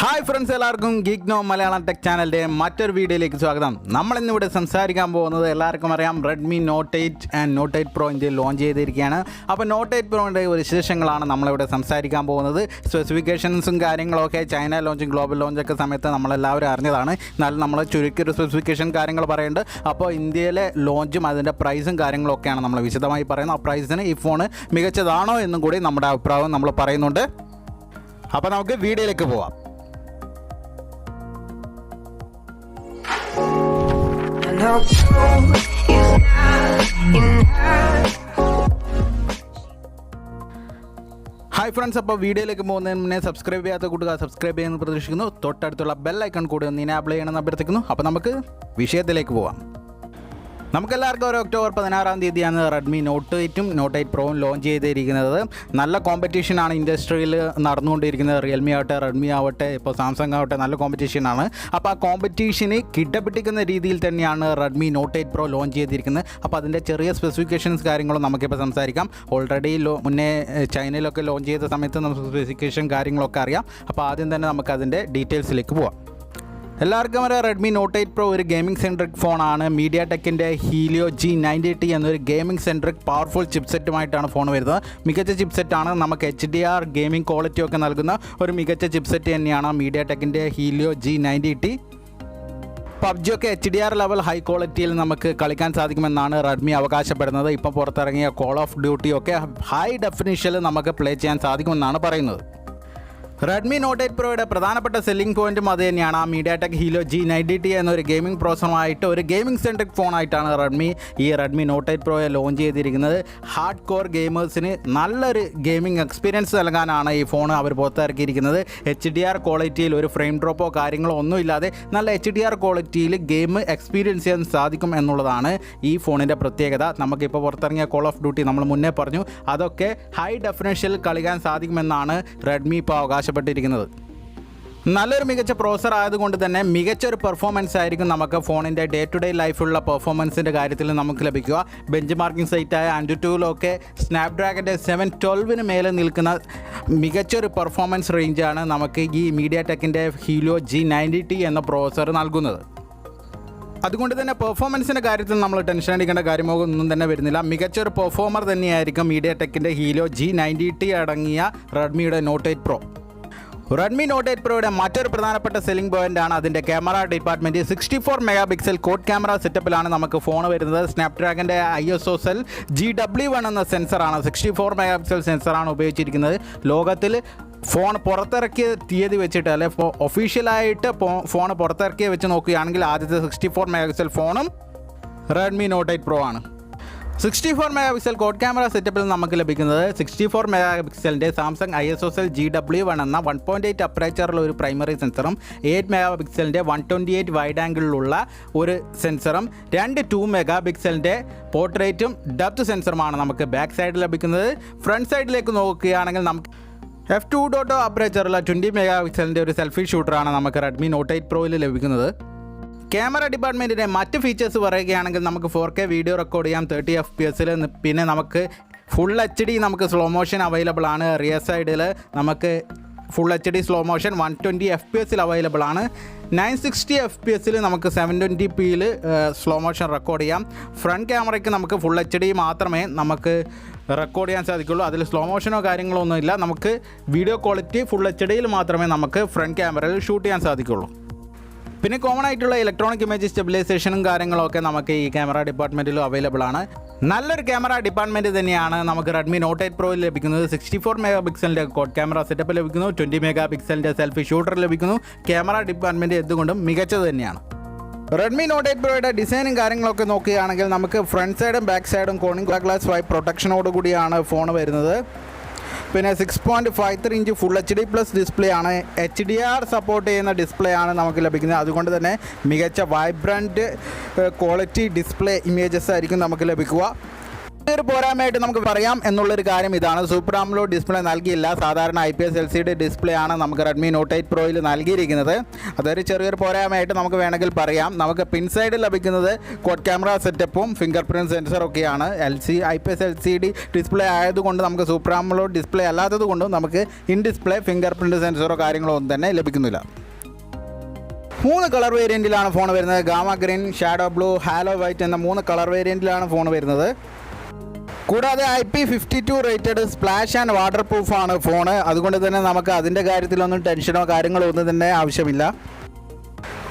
Hi friends, എല്ലാവർക്കും ഗീക് no Malayalam tech ചാനലിൻ്റെ മറ്റൊരു വീഡിയോയിലേക്ക് സ്വാഗതം. നമ്മളിന്നിവിടെ സംസാരിക്കാൻ പോകുന്നത് എല്ലാവർക്കും അറിയാം Redmi Note 8 and Note 8 Pro ഇന്ത്യയിൽ ലോഞ്ച് ചെയ്തിരിക്കുകയാണ്. അപ്പോൾ Note 8 Proൻ്റെ ഒരു വിശേഷങ്ങളാണ് നമ്മളിവിടെ സംസാരിക്കാൻ പോകുന്നത്. സ്പെസിഫിക്കേഷൻസും കാര്യങ്ങളൊക്കെ ചൈന ലോഞ്ചും ഗ്ലോബൽ ലോഞ്ചൊക്കെ സമയത്ത് നമ്മളെല്ലാവരും അറിഞ്ഞതാണ്. എന്നാലും നമ്മൾ ചുരുക്കിയൊരു സ്പെസിഫിക്കേഷൻ കാര്യങ്ങൾ പറയുന്നുണ്ട്. അപ്പോൾ ഇന്ത്യയിലെ ലോഞ്ചും അതിൻ്റെ പ്രൈസും കാര്യങ്ങളൊക്കെയാണ് നമ്മൾ വിശദമായി പറയുന്നത്. ആ പ്രൈസിന് ഈ ഫോൺ മികച്ചതാണോ എന്നും കൂടി നമ്മുടെ അഭിപ്രായം നമ്മൾ പറയുന്നുണ്ട്. അപ്പോൾ നമുക്ക് വീഡിയോയിലേക്ക് പോവാം. ഹായ് ഫ്രണ്ട്സ്, അപ്പോൾ വീഡിയോയിലേക്ക് പോകുന്നതിന് മുന്നേ സബ്സ്ക്രൈബ് ചെയ്യാത്ത കൂട്ടുകാർ സബ്സ്ക്രൈബ് ചെയ്യുമെന്ന് പ്രതീക്ഷിക്കുന്നു. തൊട്ടടുത്തുള്ള ബെൽ ഐക്കൺ കൂടി ഒന്ന് ഇനാബിൾ ചെയ്യണമെന്ന് അഭ്യർത്ഥിക്കുന്നു. അപ്പോൾ നമുക്ക് വിഷയത്തിലേക്ക് പോവാം. നമുക്കെല്ലാവർക്കും ഒരു ഒക്ടോബർ 16-ാം തീയതിയാണ് Redmi Note 8ഉം Note 8 Proയും ലോഞ്ച് ചെയ്തിരിക്കുന്നത്. നല്ല കോമ്പറ്റീഷനാണ് ഇൻഡസ്ട്രിയിൽ നടന്നുകൊണ്ടിരിക്കുന്നത്. റിയൽമി ആവട്ടെ, റെഡ്മി ആവട്ടെ, ഇപ്പോൾ സാംസങ് ആവട്ടെ, നല്ല കോമ്പറ്റീഷനാണ്. അപ്പോൾ ആ കോമ്പറ്റീഷന് കിടപിടിക്കുന്ന രീതിയിൽ തന്നെയാണ് Redmi Note 8 Pro ലോഞ്ച് ചെയ്തിരിക്കുന്നത്. അപ്പോൾ അതിൻ്റെ ചെറിയ സ്പെസിഫിക്കേഷൻസ് കാര്യങ്ങളും നമുക്കിപ്പോൾ സംസാരിക്കാം. ഓൾറെഡി മുന്നേ ചൈനയിലൊക്കെ ലോഞ്ച് ചെയ്ത സമയത്ത് നമുക്ക് സ്പെസിഫിക്കേഷൻ കാര്യങ്ങളൊക്കെ അറിയാം. അപ്പോൾ ആദ്യം തന്നെ നമുക്കതിൻ്റെ ഡീറ്റെയിൽസിലേക്ക് പോവാം. എല്ലാവർക്കും അറിയാം Redmi Note 8 Pro ഒരു ഗെയിമിംഗ് സെൻട്രിക് ഫോണാണ്. മീഡിയ ടെക്കിൻ്റെ ഹീലിയോ G90T എന്നൊരു ഗെയിമിംഗ് സെൻട്രിക് പവർഫുൾ ചിപ്സെറ്റുമായിട്ടാണ് ഫോൺ വരുന്നത്. മികച്ച ചിപ്സെറ്റാണ്. നമുക്ക് HDR ഗെയിമിംഗ് ക്വാളിറ്റി ഒക്കെ നൽകുന്ന ഒരു മികച്ച ചിപ്സെറ്റ് തന്നെയാണ് മീഡിയ ടെക്കിൻ്റെ ഹീലിയോ G90T. പബ്ജിയൊക്കെ HDR ലെവൽ ഹൈ ക്വാളിറ്റിയിൽ നമുക്ക് കളിക്കാൻ സാധിക്കുമെന്നാണ് റെഡ്മി അവകാശപ്പെടുന്നത്. ഇപ്പോൾ പുറത്തിറങ്ങിയ കോൾ ഓഫ് ഡ്യൂട്ടി ഒക്കെ ഹൈ ഡെഫിനിഷനിൽ നമുക്ക് പ്ലേ ചെയ്യാൻ സാധിക്കുമെന്നാണ് പറയുന്നത്. Redmi Note 8 Proയുടെ പ്രധാനപ്പെട്ട സെല്ലിംഗ് പോയിൻറ്റും അത് തന്നെയാണ്. ആ മീഡിയ ടെക് ഹീലോ G90T എന്നൊരു ഗെയിമിംഗ് പ്രോസസ്സറുമായിട്ട് ഒരു ഗെയിമിംഗ് സെൻട്രിക് ഫോണായിട്ടാണ് Redmi Note 8 Proയെ ലോഞ്ച് ചെയ്തിരിക്കുന്നത്. ഹാർഡ് കോർ ഗെയിമേഴ്സിന് നല്ലൊരു ഗെയിമിംഗ് എക്സ്പീരിയൻസ് നൽകാനാണ് ഈ ഫോൺ അവർ പുറത്തിറക്കിയിരിക്കുന്നത്. HDR ക്വാളിറ്റിയിൽ ഒരു ഫ്രെയിം ഡ്രോപ്പോ കാര്യങ്ങളോ ഒന്നുമില്ലാതെ നല്ല HDR ക്വാളിറ്റിയിൽ ഗെയിം എക്സ്പീരിയൻസ് ചെയ്യാൻ സാധിക്കും എന്നുള്ളതാണ് ഈ ഫോണിൻ്റെ പ്രത്യേകത. നമുക്കിപ്പോൾ പുറത്തിറങ്ങിയ കോൾ ഓഫ് ഡ്യൂട്ടി നമ്മൾ മുന്നേ പറഞ്ഞു, അതൊക്കെ ഹൈ ഡെഫിനിഷനിൽ കളിക്കാൻ സാധിക്കുമെന്നാണ് റെഡ്മി ഇപ്പോൾ അവകാശപ്പെട്ടിരിക്കുന്നത്. നല്ലൊരു മികച്ച പ്രോസസർ ആയതുകൊണ്ട് തന്നെ മികച്ചൊരു പെർഫോമൻസ് ആയിരിക്കും നമുക്ക് ഫോണിൻ്റെ ഡേ ടു ഡേ ലൈഫിലുള്ള പെർഫോമൻസിൻ്റെ കാര്യത്തിൽ നമുക്ക് ലഭിക്കുക. ബെഞ്ച് മാർക്കിംഗ് സൈറ്റായ ആൻഡ്രോയിഡിലൊക്കെ സ്നാപ്ഡ്രാഗൻ്റെ 712 മേലെ നിൽക്കുന്ന മികച്ചൊരു പെർഫോമൻസ് റേഞ്ചാണ് നമുക്ക് ഈ മീഡിയ ടെക്കിൻ്റെ ഹീലിയോ G90T എന്ന പ്രോസസർ നൽകുന്നത്. അതുകൊണ്ട് തന്നെ പെർഫോമൻസിൻ്റെ കാര്യത്തിൽ നമ്മൾ ടെൻഷൻ അടിക്കേണ്ട കാര്യമോ ഒന്നും തന്നെ വരുന്നില്ല. മികച്ചൊരു പെർഫോമർ തന്നെയായിരിക്കും മീഡിയ ടെക്കിൻ്റെ ഹീലിയോ G90T അടങ്ങിയ റെഡ്മിയുടെ Note 8 Pro. Redmi Note 8 Proയുടെ മറ്റൊരു പ്രധാനപ്പെട്ട സെല്ലിംഗ് പോയിൻ്റാണ് അതിൻ്റെ camera department. 64 MP quad camera സെറ്റപ്പിലാണ് നമുക്ക് ഫോൺ വരുന്നത്. സ്നാപ്ഡ്രാഗൻ്റെ ISOCELL GW1 എന്ന സെൻസറാണ്, 64 MP സെൻസറാണ് ഉപയോഗിച്ചിരിക്കുന്നത്. ലോകത്തിൽ ഫോൺ പുറത്തിറക്കിയ തീയതി വെച്ചിട്ട് അല്ലെ ഒഫീഷ്യലായിട്ട് ഫോൺ പുറത്തിറക്കിയ വെച്ച് നോക്കുകയാണെങ്കിൽ ആദ്യത്തെ 64 MP ഫോണും Redmi Note 8 Pro ആണ്. 64 MP കോഡ് ക്യാമറ സെറ്റപ്പിൽ നമുക്ക് ലഭിക്കുന്നത് 64 MP സാംസങ് ISOCELL GW1 എന്ന 1.8 അപ്പറേച്ചറിലുള്ള ഒരു പ്രൈമറി സെൻസറും 8 MP 128 വൈഡ് ആംഗിളിലുള്ള ഒരു സെൻസറും 2 MP പോർട്രേറ്റും ഡെപ്ത് സെൻസറുമാണ് നമുക്ക് ബാക്ക് സൈഡിൽ ലഭിക്കുന്നത്. ഫ്രണ്ട് സൈഡിലേക്ക് നോക്കുകയാണെങ്കിൽ നമുക്ക് f2.0 അപ്പറേച്ചറുള്ള 20 MP ഒരു സെൽഫി ഷൂട്ടറാണ് നമുക്ക് Redmi Note 8 Proയിൽ ലഭിക്കുന്നത്. ക്യാമറ ഡിപ്പാർട്ട്മെൻറ്റിൻ്റെ മറ്റ് ഫീച്ചേഴ്സ് പറയുകയാണെങ്കിൽ നമുക്ക് 4K വീഡിയോ റെക്കോർഡ് ചെയ്യാം 30 FPS. പിന്നെ നമുക്ക് ഫുൾ HD നമുക്ക് സ്ലോ മോഷൻ അവൈലബിൾ ആണ്. റിയർ സൈഡിൽ നമുക്ക് full HD slow motion 120 FPS available ആണ്. 960 FPS നമുക്ക് 720p സ്ലോ മോഷൻ റെക്കോർഡ് ചെയ്യാം. ഫ്രണ്ട് ക്യാമറയ്ക്ക് നമുക്ക് ഫുൾ HD മാത്രമേ നമുക്ക് റെക്കോർഡ് ചെയ്യാൻ സാധിക്കുള്ളൂ. അതിൽ സ്ലോ മോഷനോ കാര്യങ്ങളോ ഒന്നുമില്ല. നമുക്ക് വീഡിയോ ക്വാളിറ്റി ഫുൾ HD മാത്രമേ നമുക്ക് ഫ്രണ്ട് ക്യാമറയിൽ ഷൂട്ട് ചെയ്യാൻ സാധിക്കുള്ളൂ. പിന്നെ കോമൺ ആയിട്ടുള്ള ഇലക്ട്രോണിക് ഇമേജ് സ്റ്റെബിലൈസേഷനും കാര്യങ്ങളൊക്കെ നമുക്ക് ഈ ക്യാമറ ഡിപ്പാർട്ട്മെൻറ്റിലും അവൈലബിൾ ആണ്. നല്ലൊരു ക്യാമറ ഡിപ്പാർട്ട്മെൻറ്റ് തന്നെയാണ് നമുക്ക് Redmi Note 8 Proയിൽ ലഭിക്കുന്നത്. 64 MP കോഡ് ക്യാമറ സെറ്റപ്പ് ലഭിക്കുന്നു. 20 MP സെൽഫി ഷൂട്ടർ ലഭിക്കുന്നു. ക്യാമറ ഡിപ്പാർട്ട്മെൻറ്റ് എന്തുകൊണ്ടും മികച്ചത് തന്നെയാണ്. Redmi Note 8 Proയുടെ ഡിസൈനും കാര്യങ്ങളൊക്കെ നോക്കുകയാണെങ്കിൽ നമുക്ക് ഫ്രണ്ട് സൈഡും ബാക്ക് സൈഡും കോണിംഗ് ഗ്ലാസ് 5 പ്രൊട്ടക്ഷനോട് കൂടിയാണ് ഫോൺ വരുന്നത്. പിന്നെ 6.53 ഇഞ്ച് ഫുൾ HD+ ഡിസ്പ്ലേ ആണ്. HDR സപ്പോർട്ട് ചെയ്യുന്ന ഡിസ്പ്ലേ ആണ് നമുക്ക് ലഭിക്കുന്നത്. അതുകൊണ്ട് തന്നെ മികച്ച വൈബ്രൻറ്റ് ക്വാളിറ്റി ഡിസ്പ്ലേ ഇമേജസ് ആയിരിക്കും നമുക്ക് ലഭിക്കുക. ഒരു പോരായ്മയായിട്ട് നമുക്ക് പറയാം എന്നുള്ളൊരു കാര്യം ഇതാണ്, സൂപ്പർ ആംലോഡ് ഡിസ്പ്ലേ നൽകിയില്ല. സാധാരണ IPS LCD ഡിസ്പ്ലേ ആണ് നമുക്ക് റെഡ്മി നോട്ട് 8 പ്രോയിൽ നൽകിയിരിക്കുന്നത്. അതൊരു ചെറിയൊരു പോരായ്മയായിട്ട് നമുക്ക് വേണമെങ്കിൽ പറയാം. നമുക്ക് പിൻ സൈഡിൽ ലഭിക്കുന്നത് ക്വാഡ് ക്യാമറ സെറ്റപ്പും ഫിംഗർ പ്രിൻറ്റ് സെൻസറൊക്കെയാണ്. IPS LCD ഡിസ്പ്ലേ ആയതുകൊണ്ട് നമുക്ക് സൂപ്പർ ആംലോഡ് ഡിസ്പ്ലേ അല്ലാത്തത് കൊണ്ടും നമുക്ക് ഇൻ ഡിസ്പ്ലേ ഫിംഗർ പ്രിൻറ്റ് സെൻസറോ കാര്യങ്ങളോ ഒന്നും തന്നെ ലഭിക്കുന്നില്ല. 3 കളർ വേരിയൻറ്റിലാണ് ഫോൺ വരുന്നത്. Gamma green, shadow blue, halo white എന്ന 3 കളർ വേരിയൻറ്റിലാണ് ഫോൺ വരുന്നത്. കൂടാതെ IP52 rated splash and water പ്രൂഫാണ് ഫോണ്. അതുകൊണ്ട് തന്നെ നമുക്ക് അതിൻ്റെ കാര്യത്തിലൊന്നും ടെൻഷനോ കാര്യങ്ങളോ ഒന്നും തന്നെ ആവശ്യമില്ല.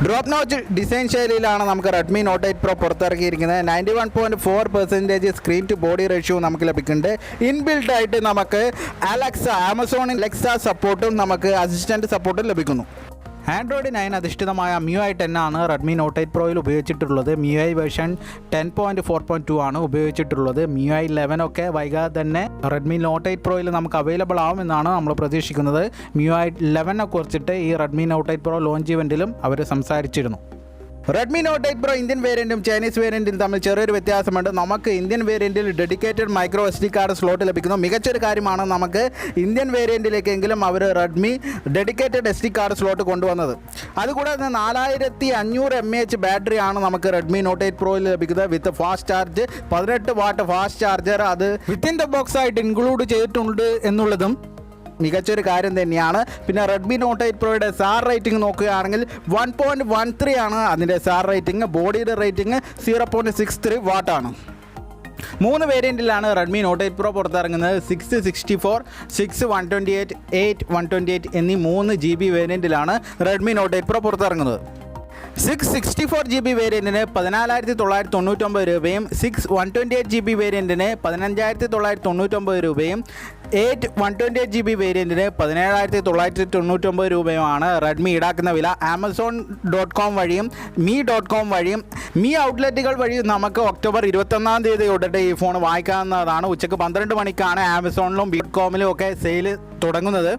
ഡ്രോപ്പ് നോച്ച് ഡിസൈൻ ശൈലിയിലാണ് നമുക്ക് റെഡ്മി നോട്ട് 8 പ്രോ പുറത്തിറക്കിയിരിക്കുന്നത്. 91.4% സ്ക്രീൻ ടു ബോഡി റേഷ്യോ നമുക്ക് ലഭിക്കുന്നുണ്ട്. ഇൻബിൽഡ് ആയിട്ട് നമുക്ക് ആമസോണിൽ അലക്സ സപ്പോർട്ടും നമുക്ക് അസിസ്റ്റൻറ്റ് സപ്പോർട്ടും ലഭിക്കുന്നു. ആൻഡ്രോയിഡ് 9 അധിഷ്ഠിതമായ MIUI 10 ആണ് റെഡ്മി നോട്ട് 8 പ്രോയിൽ ഉപയോഗിച്ചിട്ടുള്ളത്. MIUI വേർഷൻ 10.4.2 ആണ് ഉപയോഗിച്ചിട്ടുള്ളത്. MIUI 11 ഒക്കെ വൈകാതെ തന്നെ റെഡ്മി നോട്ട് 8 പ്രോയിൽ നമുക്ക് അവൈലബിൾ ആവുമെന്നാണ് നമ്മൾ പ്രതീക്ഷിക്കുന്നത്. MIUI 11 കുറിച്ചിട്ട് ഈ റെഡ്മി നോട്ട് 8 പ്രോ ലോഞ്ച് ഇവൻറ്റിലും അവർ സംസാരിച്ചിരുന്നു. റെഡ്മി നോട്ട് 8 പ്രോ ഇന്ത്യൻ വേരിയൻറ്റും ചൈനീസ് വേരിയൻറ്റും തമ്മിൽ ചെറിയൊരു വ്യത്യാസമുണ്ട്. നമുക്ക് ഇന്ത്യൻ വേരിയൻറ്റിൽ dedicated micro SD card slot ലഭിക്കുന്നു. മികച്ചൊരു കാര്യമാണ് നമുക്ക് ഇന്ത്യൻ വേരിയൻറ്റിലേക്കെങ്കിലും അവർ Redmi dedicated SD card slot കൊണ്ടുവന്നത്. അതുകൂടാതെ 4500 mAh ബാറ്ററിയാണ് നമുക്ക് റെഡ്മി നോട്ട് 8 പ്രോയിൽ ലഭിക്കുന്നത് with fast charge. 18 watt fast charger അത് വിത്തിൻ ദ ബോക്സ് ആയിട്ട് ഇൻക്ലൂഡ് ചെയ്തിട്ടുണ്ട് എന്നുള്ളതും മികച്ചൊരു കാര്യം തന്നെയാണ്. പിന്നെ റെഡ്മി നോട്ട് 8 പ്രോയുടെ SAR റേറ്റിംഗ് നോക്കുകയാണെങ്കിൽ 1.13 ആണ് അതിൻ്റെ SAR റേറ്റിംഗ്. ബോഡിയുടെ റേറ്റിംഗ് 0.63 വാട്ടാണ്. 3 വേരിയൻറ്റിലാണ് റെഡ്മി നോട്ട് 8 പ്രോ പുറത്തിറങ്ങുന്നത്. 664, 6 128, 8 128 എന്നീ 3 GB വേരിയൻറ്റിലാണ് റെഡ്മി നോട്ട് 8 പ്രോ പുറത്തിറങ്ങുന്നത്. 664 GB വേരിയൻറ്റിന് 14,999 രൂപയും 6 128 GB വേരിയൻറ്റിന് 15,999 രൂപയും 8 128 GB വേരിയൻറ്റിന് 17,999 രൂപയുമാണ് റെഡ്മി ഈടാക്കുന്ന വില. Amazon.com വഴിയും Me.com വഴിയും മീ ഔട്ട്ലെറ്റുകൾ വഴിയും നമുക്ക് ഒക്ടോബർ 21 തീയതി തൊട്ടിട്ട് ഈ ഫോൺ വാങ്ങിക്കാവുന്നതാണ്. ഉച്ചയ്ക്ക് 12 മണിക്കാണ് ആമസോണിലും ബി.കോമിലും ഒക്കെ സെയിൽ തുടങ്ങുന്നത്.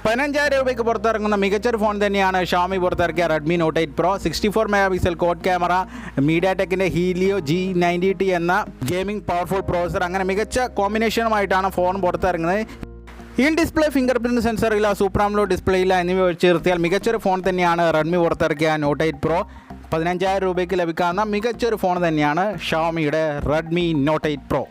15,000 രൂപയ്ക്ക് പുറത്തിറങ്ങുന്ന മികച്ചൊരു ഫോൺ തന്നെയാണ് ഷാമി പുറത്തിറക്കിയ Redmi Note 8 Pro. 64 megapixel quad camera, മീഡിയാടെക്കിൻ്റെ ഹീലിയോ G90T എന്ന ഗെയിമിംഗ് പവർഫുൾ പ്രോസസർ, അങ്ങനെ മികച്ച കോമ്പിനേഷനുമായിട്ടാണ് ഫോൺ പുറത്തിറങ്ങുന്നത്. In display finger print sensor ഇല്ല, സൂപ്പർ ആംലോഡ് ഡിസ്പ്ലേ ഇല്ല എന്നിവ വെച്ച് നിർത്തിയാൽ മികച്ചൊരു ഫോൺ തന്നെയാണ് റെഡ്മി പുറത്തിറക്കിയ നോട്ട് 8 പ്രോ. 15,000 രൂപയ്ക്ക് ലഭിക്കാവുന്ന മികച്ചൊരു ഫോൺ തന്നെയാണ് ഷാമിയുടെ റെഡ്മി നോട്ട് 8 പ്രോ.